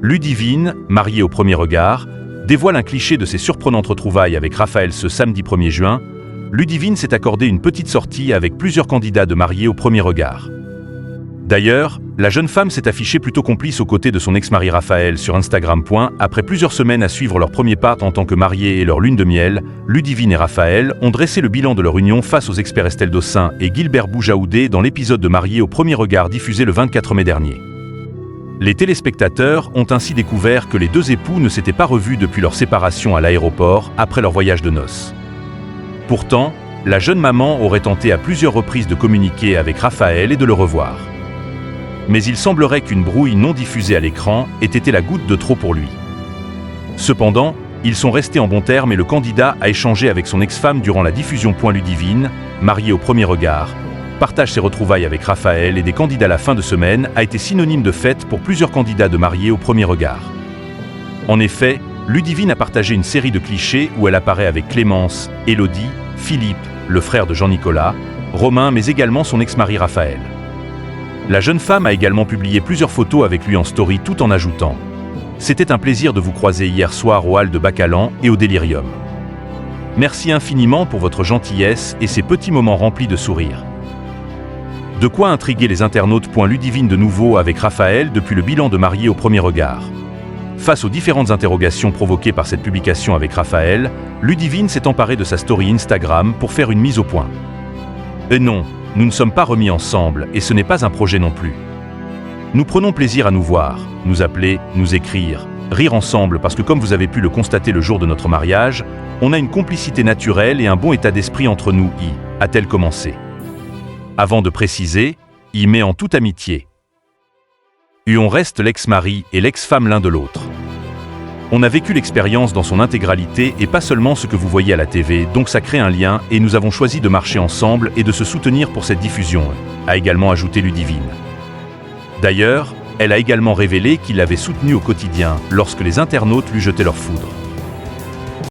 Ludivine, mariée au premier regard, dévoile un cliché de ses surprenantes retrouvailles avec Raphaël ce samedi 1er juin. Ludivine s'est accordé une petite sortie avec plusieurs candidats de mariés au premier regard. D'ailleurs, la jeune femme s'est affichée plutôt complice aux côtés de son ex-mari Raphaël sur Instagram. Après plusieurs semaines à suivre leur premier pas en tant que mariés et leur lune de miel, Ludivine et Raphaël ont dressé le bilan de leur union face aux experts Estelle Dossin et Gilbert Boujaoudé dans l'épisode de Mariés au premier regard diffusé le 24 mai dernier. Les téléspectateurs ont ainsi découvert que les deux époux ne s'étaient pas revus depuis leur séparation à l'aéroport après leur voyage de noces. Pourtant, la jeune maman aurait tenté à plusieurs reprises de communiquer avec Raphaël et de le revoir. Mais il semblerait qu'une brouille non diffusée à l'écran ait été la goutte de trop pour lui. Cependant, ils sont restés en bons termes et le candidat a échangé avec son ex-femme durant la diffusion. Ludivine, mariée au premier regard, partage ses retrouvailles avec Raphaël et des candidats la fin de semaine a été synonyme de fête pour plusieurs candidats de mariés au premier regard. En effet, Ludivine a partagé une série de clichés où elle apparaît avec Clémence, Élodie, Philippe, le frère de Jean-Nicolas, Romain mais également son ex-mari Raphaël. La jeune femme a également publié plusieurs photos avec lui en story tout en ajoutant « C'était un plaisir de vous croiser hier soir au hall de Bacalan et au Délirium. Merci infiniment pour votre gentillesse et ces petits moments remplis de sourires. » De quoi intriguer les internautes. Ludivine de nouveau avec Raphaël depuis le bilan de mariés au premier regard. Face aux différentes interrogations provoquées par cette publication avec Raphaël, Ludivine s'est emparée de sa story Instagram pour faire une mise au point. Et non, nous ne sommes pas remis ensemble et ce n'est pas un projet non plus. Nous prenons plaisir à nous voir, nous appeler, nous écrire, rire ensemble parce que comme vous avez pu le constater le jour de notre mariage, on a une complicité naturelle et un bon état d'esprit entre nous, a-t-elle commencé. Avant de préciser, mais en toute amitié. On reste l'ex-mari et l'ex-femme l'un de l'autre. On a vécu l'expérience dans son intégralité et pas seulement ce que vous voyez à la TV, donc ça crée un lien et nous avons choisi de marcher ensemble et de se soutenir pour cette diffusion, a également ajouté Ludivine. D'ailleurs, elle a également révélé qu'il l'avait soutenu au quotidien lorsque les internautes lui jetaient leur foudre.